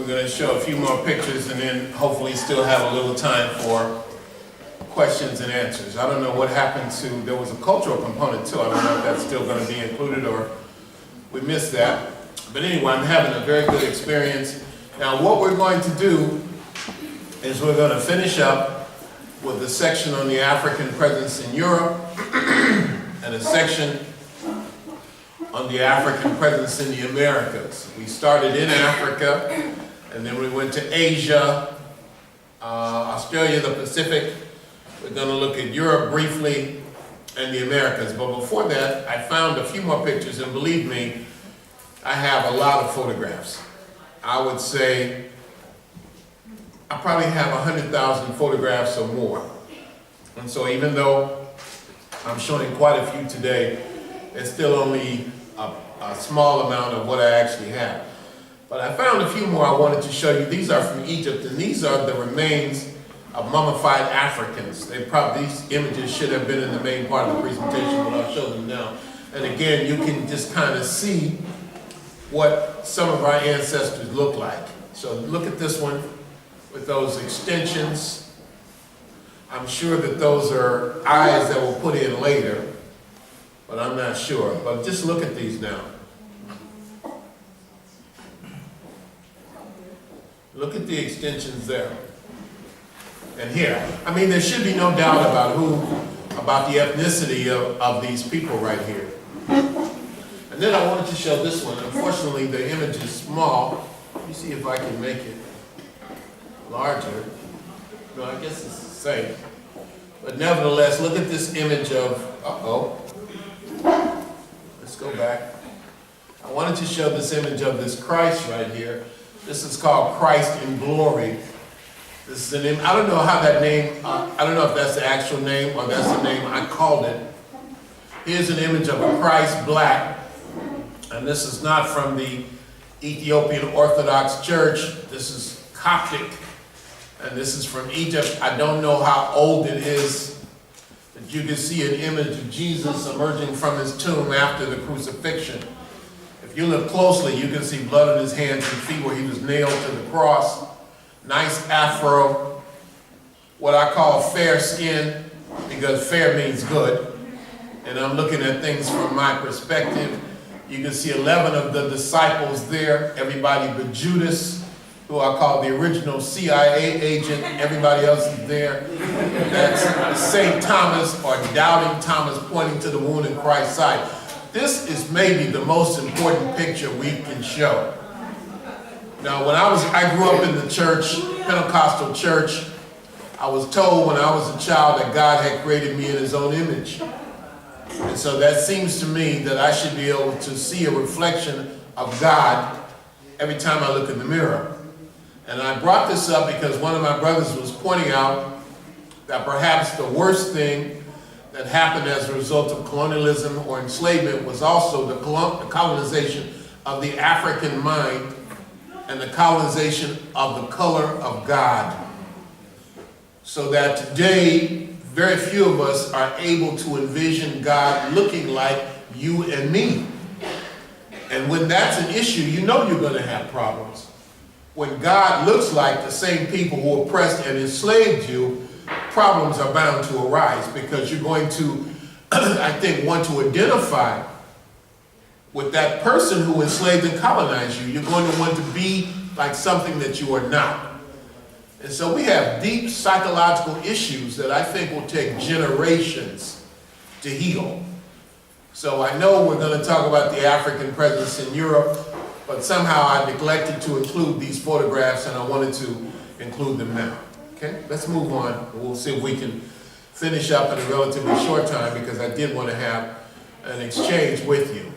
We're going to show a few more pictures and then hopefully still have a little time for questions and answers. I don't know what happened to, there was a cultural component too. I don't know if that's still going to be included or we missed that. But anyway, I'm having a very good experience. Now what we're going to do is we're going to finish up with the section on the African presence in Europe and a section on the African presence in the Americas. We started in Africa, and then we went to Asia, Australia, the Pacific. We're going to look at Europe briefly and the Americas. But before that, I found a few more pictures, and believe me, I have a lot of photographs. I would say I probably have 100,000 photographs or more. And so even though I'm showing quite a few today, it's still only a small amount of what I actually have. But I found a few more I wanted to show you. These are from Egypt, and these are the remains of mummified Africans. These images should have been in the main part of the presentation, but I'll show them now. And again, you can just kind of see what some of our ancestors look like. So look at this one with those extensions. I'm sure that those are eyes that were put in later, but I'm not sure. But just look at these now. Look at the extensions there. And here. I mean, there should be no doubt about the ethnicity of these people right here. And then I wanted to show this one. Unfortunately, the image is small. Let me see if I can make it larger. No, I guess it's the same. But nevertheless, look at this image of, let's go back. I wanted to show this image of this Christ right here. This is called Christ in Glory. This is an image. I don't know how that name, I don't know if that's the actual name or that's the name I called it. Here's an image of a Christ black. And this is not from the Ethiopian Orthodox Church. This is Coptic. And this is from Egypt. I don't know how old it is, but you can see an image of Jesus emerging from his tomb after the crucifixion. If you look closely, you can see blood on his hands and feet where he was nailed to the cross. Nice afro, what I call fair skin, because fair means good. And I'm looking at things from my perspective. You can see 11 of the disciples there, everybody but Judas, who I call the original CIA agent. Everybody else is there. That's St. Thomas or doubting Thomas pointing to the wound in Christ's side. This is maybe the most important picture we can show. Now, when I grew up in the church, Pentecostal church, I was told when I was a child that God had created me in his own image. And so that seems to me that I should be able to see a reflection of God every time I look in the mirror. And I brought this up because one of my brothers was pointing out that perhaps the worst thing that happened as a result of colonialism or enslavement was also the colonization of the African mind and the colonization of the color of God. So that today, very few of us are able to envision God looking like you and me. And when that's an issue, you know you're going to have problems. When God looks like the same people who oppressed and enslaved you, problems are bound to arise because you're going to, I think, want to identify with that person who enslaved and colonized you. You're going to want to be like something that you are not. And so we have deep psychological issues that I think will take generations to heal. So I know we're going to talk about the African presence in Europe, but somehow I neglected to include these photographs and I wanted to include them now. Okay, let's move on. We'll see if we can finish up in a relatively short time because I did want to have an exchange with you.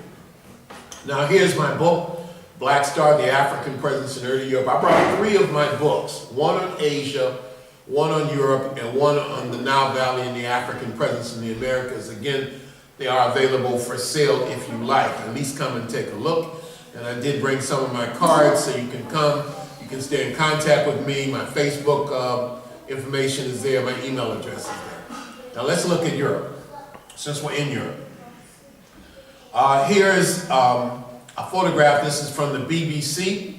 Now here's my book, Black Star, the African Presence in Early Europe. I brought 3 of my books, one on Asia, one on Europe, and one on the Nile Valley and the African presence in the Americas. Again, they are available for sale if you like. At least come and take a look. And I did bring some of my cards so you can come. You can stay in contact with me. My Facebook information is there. My email address is there. Now let's look at Europe, since we're in Europe. Here's a photograph. This is from the BBC.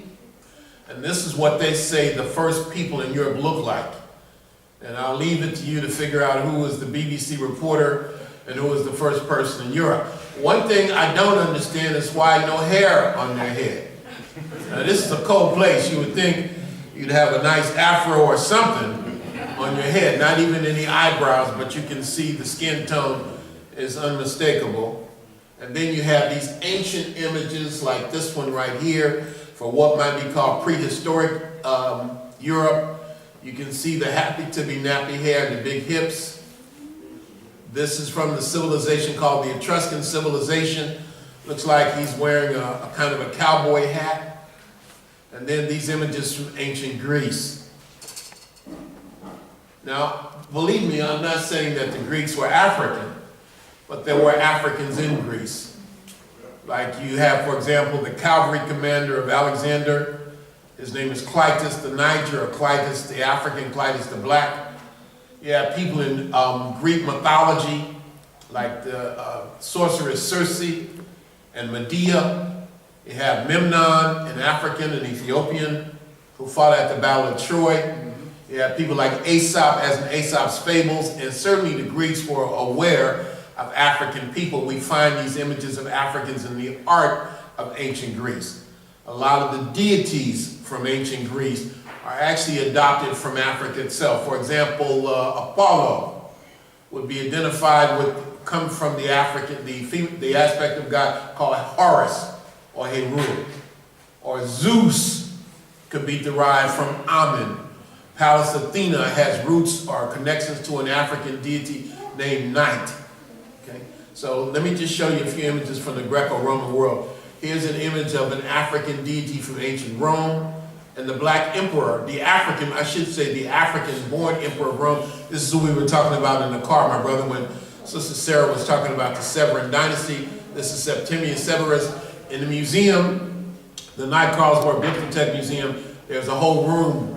And this is what they say the first people in Europe look like. And I'll leave it to you to figure out who was the BBC reporter and who was the first person in Europe. One thing I don't understand is why no hair on their head. Now this is a cold place. You would think you'd have a nice afro or something on your head, not even any eyebrows, but you can see the skin tone is unmistakable. And then you have these ancient images like this one right here for what might be called prehistoric Europe. You can see the happy-to-be-nappy hair and the big hips. This is from the civilization called the Etruscan civilization. Looks like he's wearing a kind of a cowboy hat. And then these images from ancient Greece. Now, believe me, I'm not saying that the Greeks were African, but there were Africans in Greece. Like you have, for example, the cavalry commander of Alexander. His name is Clytus the Niger, or Clytus the African, Clytus the Black. You have people in Greek mythology, like the sorceress Circe and Medea. You have Memnon, an African and Ethiopian, who fought at the Battle of Troy. You have people like Aesop, as in Aesop's fables, and certainly the Greeks were aware of African people. We find these images of Africans in the art of ancient Greece. A lot of the deities from ancient Greece are actually adopted from Africa itself. For example, Apollo would be identified with, come from the African, the aspect of God called Horus or Heru. Or Zeus could be derived from Amen. Pallas Athena has roots or connections to an African deity named Night. Okay? So let me just show you a few images from the Greco-Roman world. Here's an image of an African deity from ancient Rome, and the black emperor, the African, I should say the African-born emperor of Rome. This is who we were talking about in the car, my brother, when Sister Sarah was talking about the Severan dynasty. This is Septimius Severus. In the museum, the Knight Carlsberg Bibliothek Museum, there's a whole room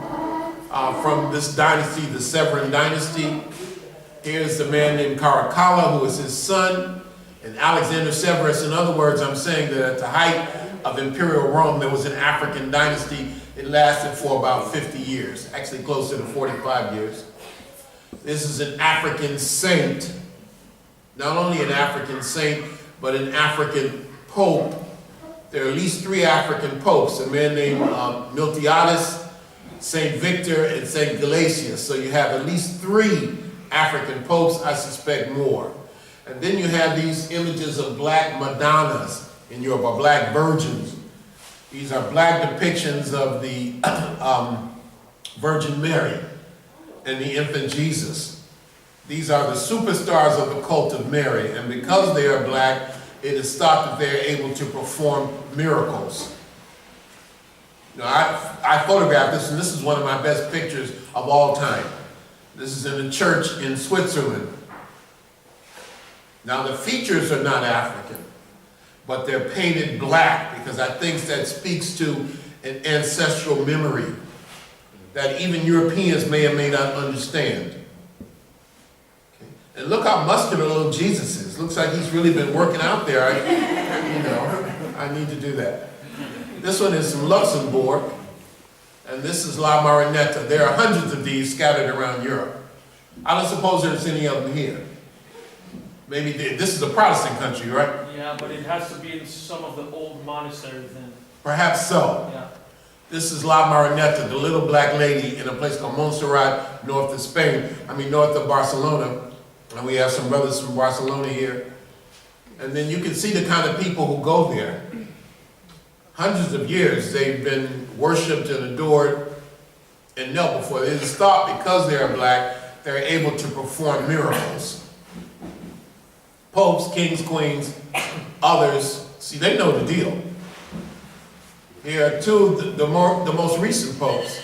from this dynasty, the Severan dynasty. Here's the man named Caracalla, who is his son. And Alexander Severus, in other words, I'm saying that at the height of Imperial Rome, there was an African dynasty. It lasted for about 50 years, actually closer to 45 years. This is an African saint, not only an African saint, but an African pope. There are at least 3 African popes, a man named Miltiades, Saint Victor, and Saint Gelasius. So you have at least 3 African popes, I suspect more. And then you have these images of black Madonnas in Europe, or black virgins. These are black depictions of the Virgin Mary and the infant Jesus. These are the superstars of the cult of Mary, and because they are black, it is thought that they are able to perform miracles. Now, I photographed this, and this is one of my best pictures of all time. This is in a church in Switzerland. Now, the features are not African, but they're painted black because I think that speaks to an ancestral memory that even Europeans may or may not understand. Okay. And look how muscular little Jesus is. Looks like he's really been working out there. I need to do that. This one is from Luxembourg, and this is La Marinetta. There are hundreds of these scattered around Europe. I don't suppose there's any of them here. Maybe this is a Protestant country, right? Yeah, but it has to be in some of the old monasteries then. Perhaps so. Yeah. This is La Marinetta, the little black lady in a place called Montserrat, north of Barcelona. And we have some brothers from Barcelona here. And then you can see the kind of people who go there. Hundreds of years they've been worshipped and adored and knelt before. It is thought because they are black, they're able to perform miracles. Popes, kings, queens, others, see, they know the deal. Here are 2 the most recent popes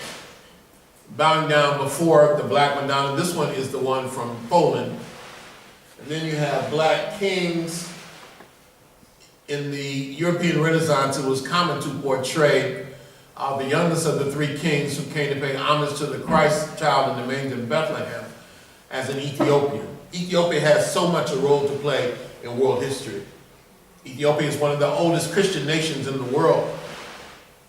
bowing down before the black Madonna. This one is the one from Poland. And then you have black kings. In the European Renaissance, it was common to portray the youngest of the 3 kings who came to pay homage to the Christ child in the manger in Bethlehem as an Ethiopian. Ethiopia has so much a role to play in world history. Ethiopia is one of the oldest Christian nations in the world.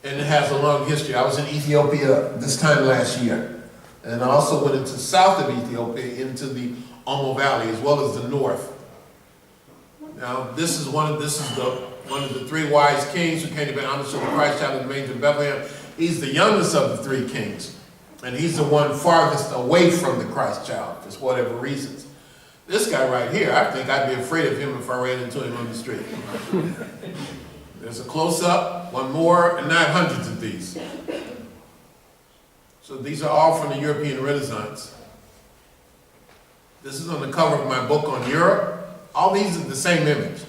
and it has a long history. I was in Ethiopia this time last year, and I also went into south of Ethiopia, into the Omo Valley, as well as the north. Now, this is one of the three wise kings who came to be honored to the Christ child in the manger in Bethlehem. He's the youngest of the three kings, and he's the one farthest away from the Christ child, for whatever reasons. This guy right here, I think I'd be afraid of him if I ran into him on the street. There's a close-up, one more, and I have hundreds of these. So these are all from the European Renaissance. This is on the cover of my book on Europe. All these are the same image.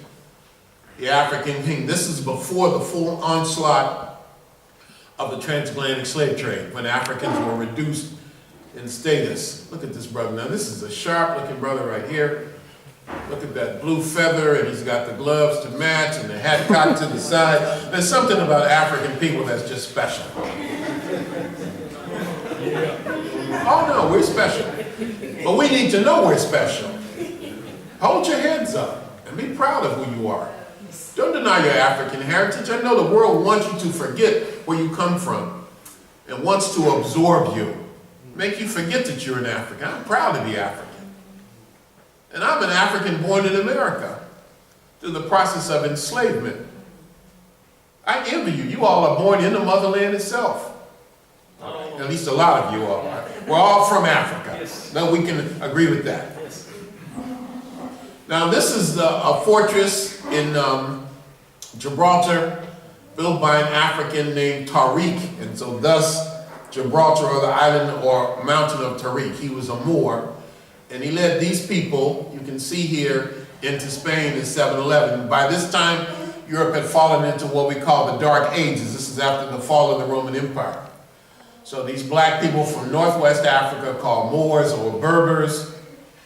The African king. This is before the full onslaught of the transatlantic slave trade, when Africans were reduced in status. Look at this brother. Now this is a sharp-looking brother right here. Look at that blue feather, and he's got the gloves to match, and the hat cocked to the side. There's something about African people that's just special. Oh no, we're special. But we need to know we're special. Hold your heads up and be proud of who you are. Don't deny your African heritage. I know the world wants you to forget where you come from and wants to absorb you, make you forget that you're an African. I'm proud to be African. And I'm an African born in America through the process of enslavement. I envy you. You all are born in the motherland itself. At least a lot of you are. We're all from Africa. Yes. No, we can agree with that. Yes. Now this is a fortress in Gibraltar, built by an African named Tariq, and so thus Gibraltar, or the island or mountain of Tariq. He was a Moor, and he led these people, you can see here, into Spain in 711. By this time, Europe had fallen into what we call the Dark Ages. This is after the fall of the Roman Empire. So these black people from Northwest Africa, called Moors or Berbers,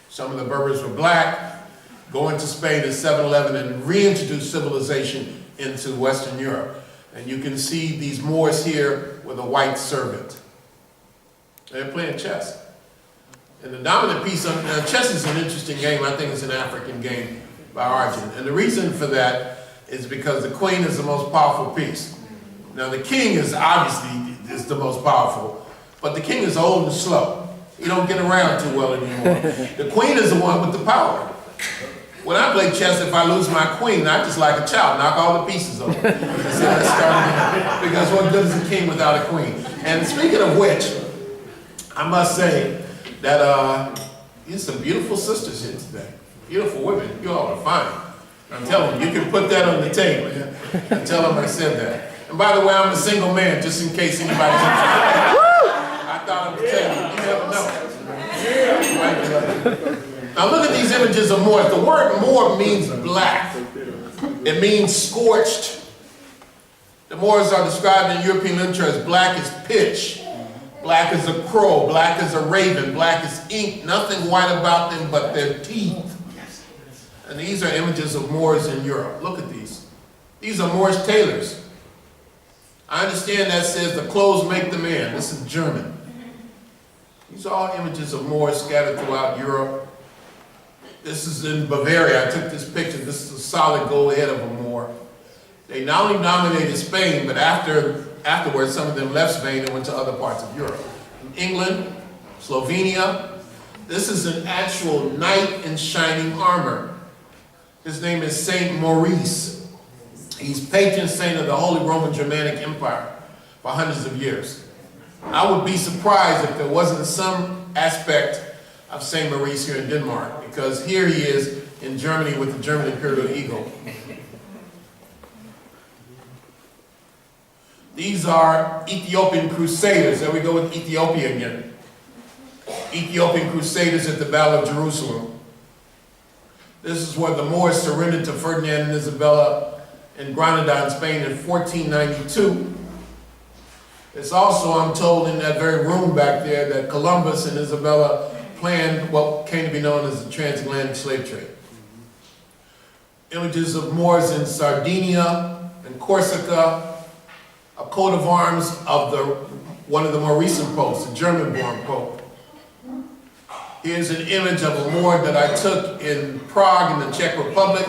some of the Berbers were black, go into Spain in 711 and reintroduce civilization into Western Europe. And you can see these Moors here with a white servant. They're playing chess. And the dominant piece of chess is an interesting game. I think it's an African game by origin. And the reason for that is because the queen is the most powerful piece. Now the king is obviously the most powerful, but the king is old and slow. He don't get around too well anymore. The queen is the one with the power. When I play chess, if I lose my queen, I just like a child, knock all the pieces over. So let's start again. Because what good is a king without a queen? And speaking of which, I must say that there's some beautiful sisters here today. Beautiful women. You all are fine. I'm telling you, you can put that on the table and tell them I said that. And by the way, I'm a single man, just in case anybody's interested. I thought I would tell you. You never know. Now look at these images of Moors. The word Moor means black. It means scorched. The Moors are described in European literature as black as pitch, black as a crow, black as a raven, black as ink, nothing white about them but their teeth. And these are images of Moors in Europe. Look at these. These are Moorish tailors. I understand that says the clothes make the man. This is German. These are all images of Moors scattered throughout Europe. This is in Bavaria. I took this picture. This is a solid gold head of a Moor. They not only dominated Spain, but afterwards, some of them left Spain and went to other parts of Europe. England, Slovenia. This is an actual knight in shining armor. His name is Saint Maurice. He's patron saint of the Holy Roman Germanic Empire for hundreds of years. I would be surprised if there wasn't some aspect of Saint Maurice here in Denmark, because here he is in Germany with the German Imperial Eagle. These are Ethiopian Crusaders. There we go with Ethiopia again. Ethiopian Crusaders at the Battle of Jerusalem. This is where the Moors surrendered to Ferdinand and Isabella in Granada in Spain in 1492. It's also, I'm told, in that very room back there that Columbus and Isabella planned what came to be known as the transatlantic slave trade. Images of Moors in Sardinia and Corsica, a coat of arms of one of the more recent popes, the German-born pope. Here's an image of a Moor that I took in Prague in the Czech Republic,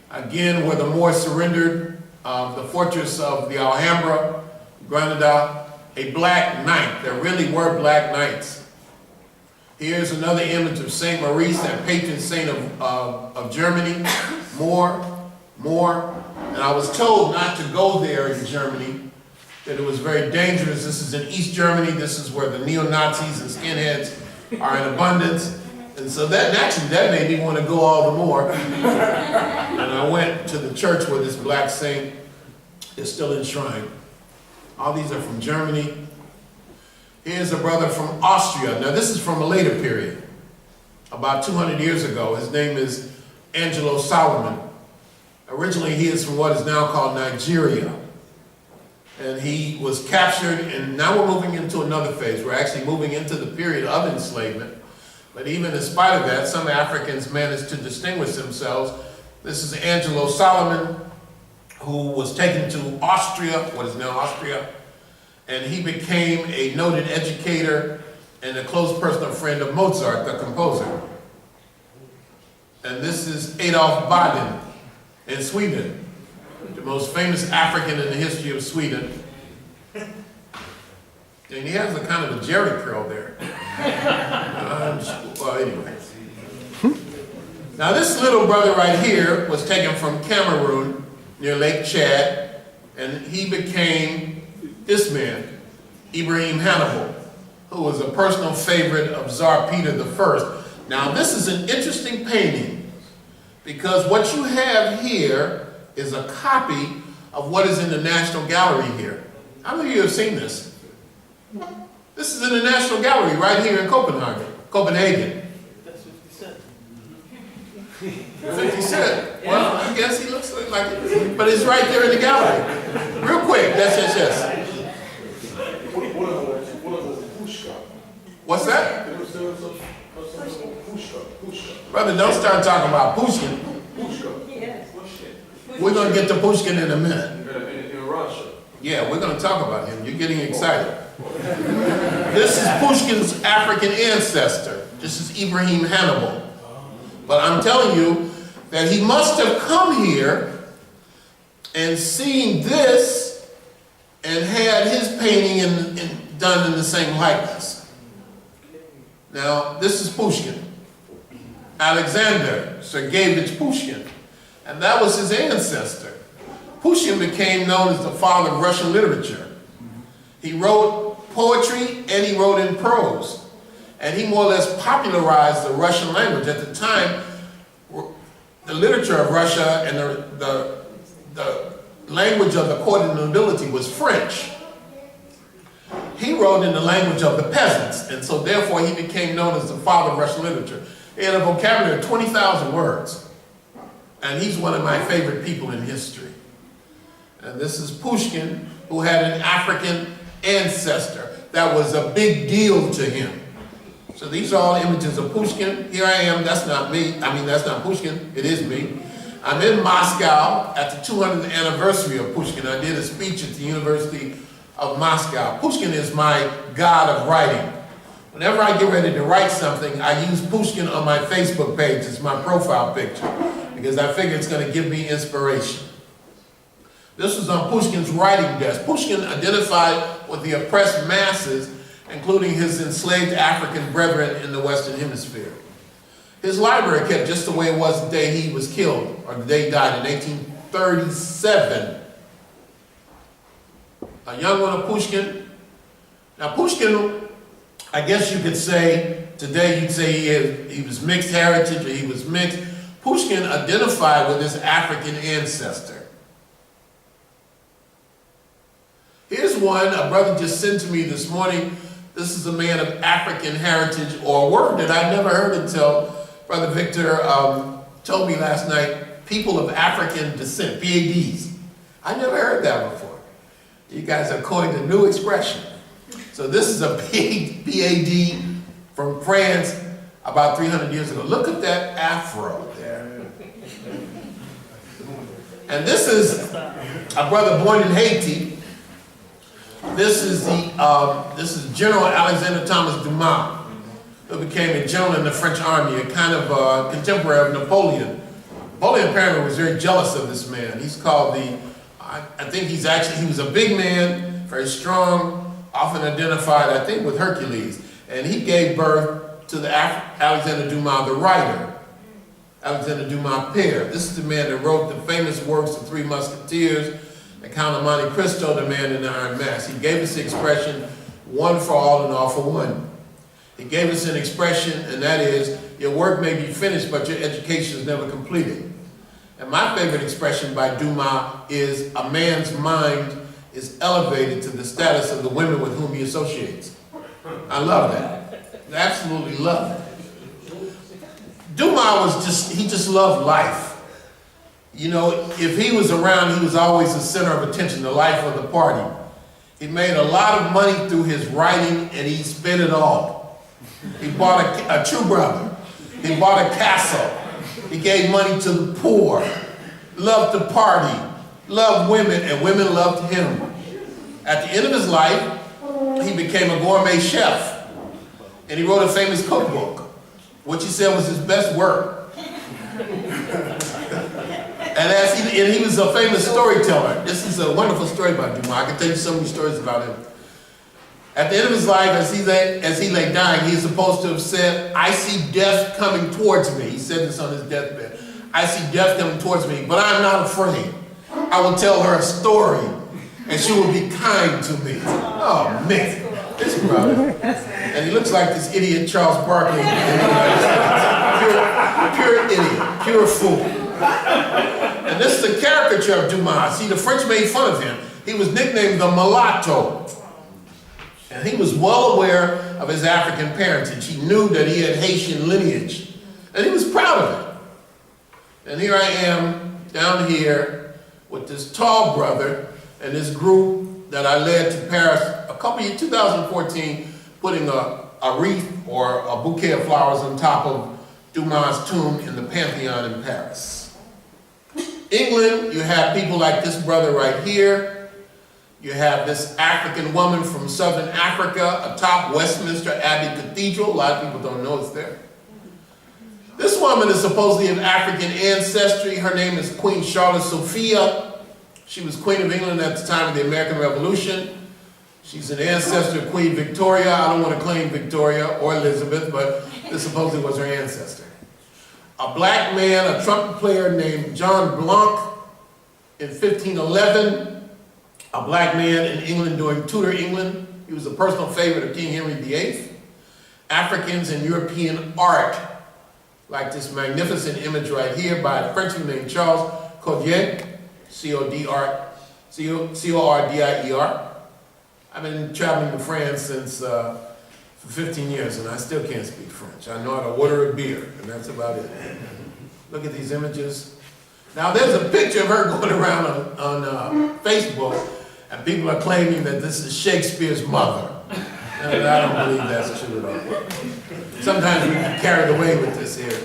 again where the Moors surrendered the fortress of the Alhambra, Granada, a black knight. There really were black knights. Here's another image of Saint Maurice, that patron saint of Germany. More. And I was told not to go there in Germany, that it was very dangerous. This is in East Germany. This is where the neo-Nazis and skinheads are in abundance. And so that made me want to go all the more. And I went to the church where this black saint is still enshrined. All these are from Germany. Here's a brother from Austria. Now this is from a later period, about 200 years ago. His name is Angelo Solomon. Originally he is from what is now called Nigeria. And he was captured, and now we're moving into another phase. We're actually moving into the period of enslavement. But even in spite of that, some Africans managed to distinguish themselves. This is Angelo Solomon, who was taken to Austria, what is now Austria, and he became a noted educator and a close personal friend of Mozart, the composer. And this is Adolf Baden in Sweden, the most famous African in the history of Sweden. And he has a kind of a Jerry curl there. Well, anyway. Now this little brother right here was taken from Cameroon near Lake Chad, and he became this man, Ibrahim Hannibal, who was a personal favorite of Tsar Peter I. Now this is an interesting painting, because what you have here is a copy of what is in the National Gallery here. How many of you have seen this? This is in the National Gallery right here in Copenhagen. That's 50 Cent. 50 Cent. Well, I guess he looks like it, but it's right there in the gallery. Real quick, yes. What's that? Brother, don't start talking about Pushkin. We're going to get to Pushkin in a minute. In Russia. Yeah, we're going to talk about him. You're getting excited. This is Pushkin's African ancestor. This is Ibrahim Hannibal. But I'm telling you that he must have come here and seen this and had his painting done in the same likeness. Now, this is Pushkin. Alexander Sergeyevich Pushkin. And that was his ancestor. Pushkin became known as the father of Russian literature. He wrote poetry and he wrote in prose. And he more or less popularized the Russian language. At the time, the literature of Russia and the language of the court nobility was French. He wrote in the language of the peasants, and so therefore he became known as the father of Russian literature. He had a vocabulary of 20,000 words. And he's one of my favorite people in history. And this is Pushkin, who had an African ancestor. That was a big deal to him. So these are all images of Pushkin. Here I am, that's not me. I mean, that's not Pushkin, it is me. I'm in Moscow at the 200th anniversary of Pushkin. I did a speech at the University of Moscow. Pushkin is my god of writing. Whenever I get ready to write something, I use Pushkin on my Facebook page as my profile picture, because I figure it's going to give me inspiration. This was on Pushkin's writing desk. Pushkin identified with the oppressed masses, including his enslaved African brethren in the Western Hemisphere. His library kept just the way it was the day he was killed, or the day he died in 1837. A young one of Pushkin. Now Pushkin, I guess you could say, today you'd say he was mixed heritage, or he was mixed. Pushkin identified with his African ancestor. Here's one, a brother just sent to me this morning. This is a man of African heritage, or a word that I never heard until Brother Victor told me last night, people of African descent, PADs. I never heard that before. You guys are coined a new expression. So this is a PAD from France about 300 years ago. Look at that Afro there. And this is a brother born in Haiti. This is General Alexander Thomas Dumas, who became a general in the French army, a kind of contemporary of Napoleon. Napoleon apparently was very jealous of this man. He's called the, I think he was a big man, very strong, often identified, I think, with Hercules. And he gave birth to the Alexander Dumas, the writer. Alexander Dumas Père. This is the man that wrote the famous works, The Three Musketeers, The Count of Monte Cristo, The Man in the Iron Mask. He gave us the expression, one for all and all for one. He gave us an expression, and that is, your work may be finished, but your education is never completed. And my favorite expression by Dumas is, a man's mind is elevated to the status of the women with whom he associates. I love that. I absolutely love it. Dumas he just loved life. You know, if he was around, he was always the center of attention, the life of the party. He made a lot of money through his writing, and he spent it all. He bought a true brother. He bought a castle. He gave money to the poor, loved to party, loved women, and women loved him. At the end of his life, he became a gourmet chef, and he wrote a famous cookbook, which he said was his best work. And he was a famous storyteller. This is a wonderful story about Dumas. I can tell you so many stories about him. At the end of his life, as he lay dying, he's supposed to have said, I see death coming towards me. He said this on his deathbed. I see death coming towards me, but I'm not afraid. I will tell her a story, and she will be kind to me. Oh, man. This brother. And he looks like this idiot Charles Barkley. Pure idiot, pure fool. And this is the caricature of Dumas. See, the French made fun of him. He was nicknamed the mulatto. And he was well aware of his African parentage. He knew that he had Haitian lineage. And he was proud of it. And here I am, down here, with this tall brother and this group that I led to Paris a couple years, 2014, putting a wreath or a bouquet of flowers on top of Dumas' tomb in the Pantheon in Paris. England, you have people like this brother right here. You have this African woman from Southern Africa atop Westminster Abbey Cathedral. A lot of people don't know it's there. This woman is supposedly of African ancestry. Her name is Queen Charlotte Sophia. She was Queen of England at the time of the American Revolution. She's an ancestor of Queen Victoria. I don't want to claim Victoria or Elizabeth, but this supposedly was her ancestor. A black man, a trumpet player named John Blanc in 1511. A black man in England during Tudor England. He was a personal favorite of King Henry VIII. Africans and European art, like this magnificent image right here by a Frenchman named Charles Cordier, C-O-R-D-I-E-R. I've been traveling to France since for 15 years, and I still can't speak French. I know how to order a beer, and that's about it. Look at these images. Now, there's a picture of her going around on Facebook, and people are claiming that this is Shakespeare's mother. And I don't believe that's true at all. Sometimes we get carried away with this here.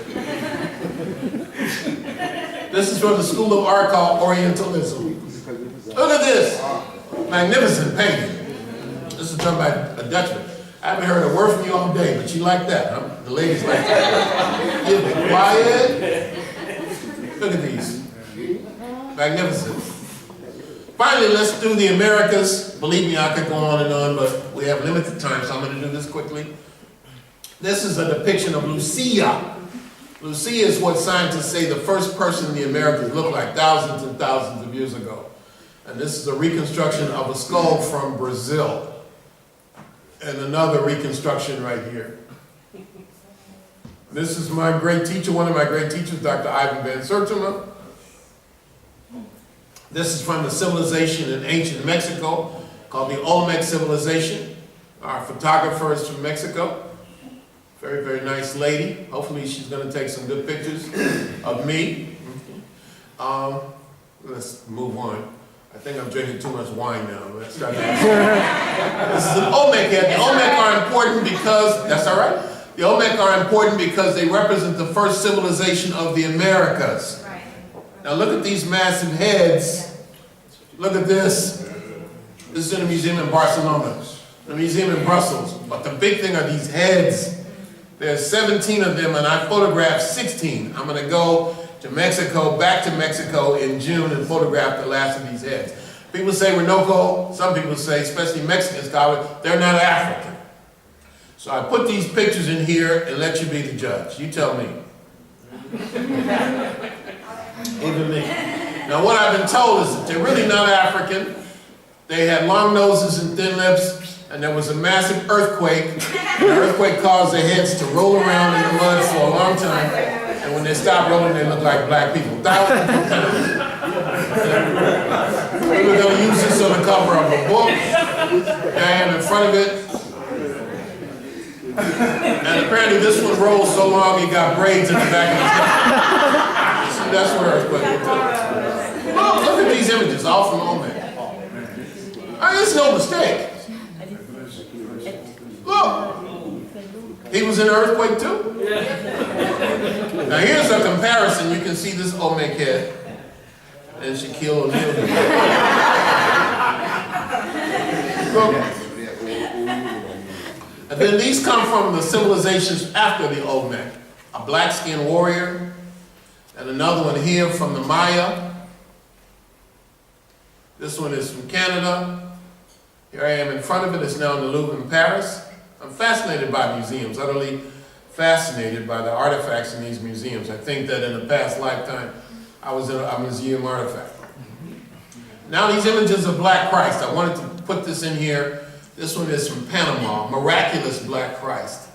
This is from the School of Art called Orientalism. Look at this. Magnificent painting. This is done by a Dutchman. I haven't heard a word from you all day, but you like that, huh? The ladies like that. You'll be quiet. Look at these. Magnificent. Finally, let's do the Americas. Believe me, I could go on and on, but we have limited time, so I'm going to do this quickly. This is a depiction of Lucia. Lucia is what scientists say the first person in the Americas looked like thousands and thousands of years ago. And this is a reconstruction of a skull from Brazil. And another reconstruction right here. This is my great teacher, one of my great teachers, Dr. Ivan Van Sertima. This is from the civilization in ancient Mexico called the Olmec civilization. Our photographer is from Mexico. Very, very nice lady. Hopefully she's going to take some good pictures of me. Let's move on. I think I'm drinking too much wine now. Let's start this is an Olmec head. The Olmec are important because, that's all right? The Olmec are important because they represent the first civilization of the Americas. Right. Now look at these massive heads. Look at this. This is in a museum in Barcelona, a museum in Brussels. But the big thing are these heads. There's 17 of them, and I photographed 16. I'm going to go to to Mexico, back to Mexico in June and photographed the last of these heads. People say Runoko, some people say, especially Mexican scholars, they're not African. So I put these pictures in here and let you be the judge. You tell me. Even me. Now what I've been told is that they're really not African. They had long noses and thin lips, and there was a massive earthquake. And the earthquake caused their heads to roll around in the mud for a long time. And when they stopped rolling, they looked like black people. Thousands of times. We were going to use this on the cover of a book. There I am in front of it. And apparently this one rolled so long it got braids in the back of his head. See, that's where earthquake was. Oh, look at these images, all from Oman. It's no mistake. Look, he was in an earthquake too. Now here's a comparison. You can see this Olmec head and Shaquille O'Neal. And then these come from the civilizations after the Olmec. A black-skinned warrior, and another one here from the Maya. This one is from Canada. Here I am in front of it. It's now in the Louvre in Paris. I'm fascinated by museums, utterly fascinated by the artifacts in these museums. I think that in a past lifetime, I was a museum artifact. Now these images of Black Christ, I wanted to put this in here. This one is from Panama, Miraculous Black Christ.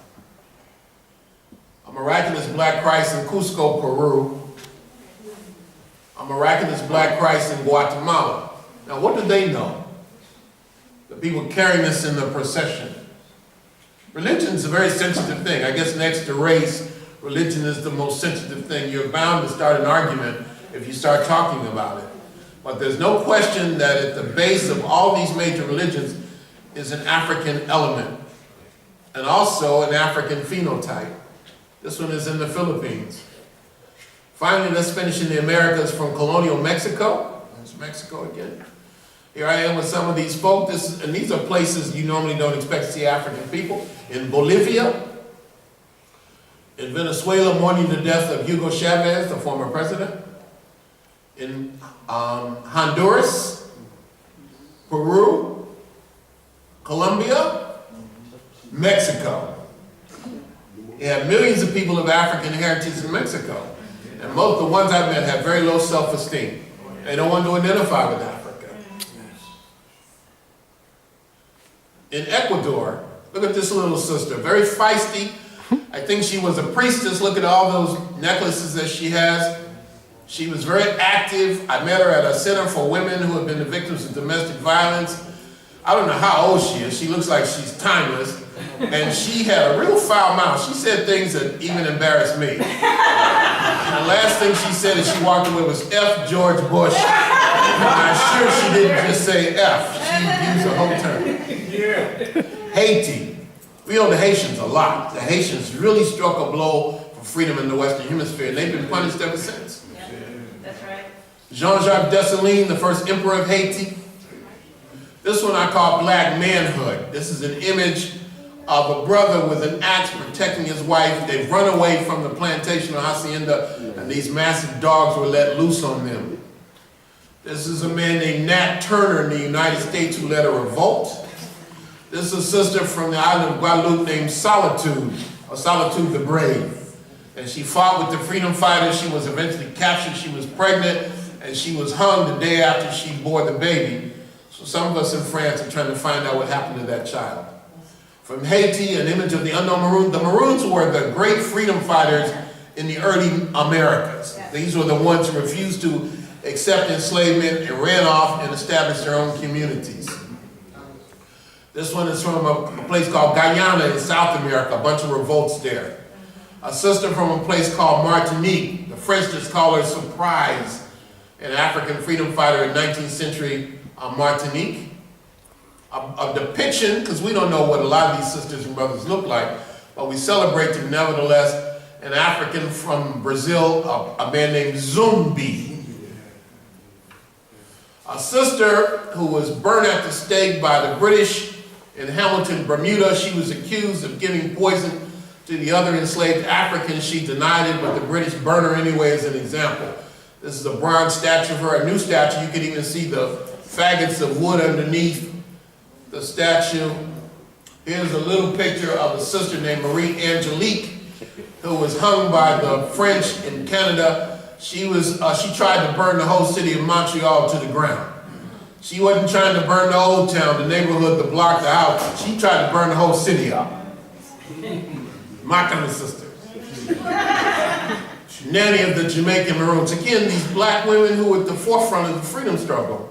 A miraculous Black Christ in Cusco, Peru. A miraculous Black Christ in Guatemala. Now what do they know? The people carrying this in the procession. Religion is a very sensitive thing. I guess next to race, religion is the most sensitive thing. You're bound to start an argument if you start talking about it. But there's no question that at the base of all these major religions is an African element and also an African phenotype. This one is in the Philippines. Finally, let's finish in the Americas from colonial Mexico. There's Mexico again. Here I am with some of these folk. And these are places you normally don't expect to see African people. In Bolivia, in Venezuela, mourning the death of Hugo Chavez, the former president. In Honduras, Peru, Colombia, Mexico. You have millions of people of African heritage in Mexico. And most of the ones I've met have very low self-esteem. They don't want to identify with Africa. In Ecuador, look at this little sister, very feisty. I think she was a priestess. Look at all those necklaces that she has. She was very active. I met her at a center for women who have been the victims of domestic violence. I don't know how old she is. She looks like she's timeless. And she had a real foul mouth. She said things that even embarrassed me. And the last thing she said as she walked away was F George Bush. And I'm sure she didn't just say F. She used the whole term. Haiti. We owe the Haitians a lot. The Haitians really struck a blow for freedom in the Western Hemisphere, and they've been punished ever since. Yeah, that's right. Jean-Jacques Dessalines, the first emperor of Haiti. This one I call Black Manhood. This is an image of a brother with an axe protecting his wife. They've run away from the plantation of Hacienda, and these massive dogs were let loose on them. This is a man named Nat Turner in the United States who led a revolt. This is a sister from the island of Guadeloupe named Solitude, or Solitude the Brave. And she fought with the freedom fighters. She was eventually captured. She was pregnant, and she was hung the day after she bore the baby. So some of us in France are trying to find out what happened to that child. From Haiti, an image of the unknown Maroons. The Maroons were the great freedom fighters in the early Americas. These were the ones who refused to accept enslavement and ran off and established their own communities. This one is from a place called Guyana in South America, a bunch of revolts there. A sister from a place called Martinique. The French just call her Surprise, an African freedom fighter in 19th century Martinique. A depiction, because we don't know what a lot of these sisters and brothers look like, but we celebrate them nevertheless. An African from Brazil, a man named Zumbi. A sister who was burned at the stake by the British in Hamilton, Bermuda. She was accused of giving poison to the other enslaved Africans. She denied it, but the British burned her anyway as an example. This is a bronze statue of her, a new statue. You can even see the faggots of wood underneath the statue. Here's a little picture of a sister named Marie Angelique, who was hung by the French in Canada. She tried to burn the whole city of Montreal to the ground. She wasn't trying to burn the old town, the neighborhood, the block, the house. She tried to burn the whole city up. My kind of sister. Nanny of the Jamaican Maroons. Again, these black women who were at the forefront of the freedom struggle.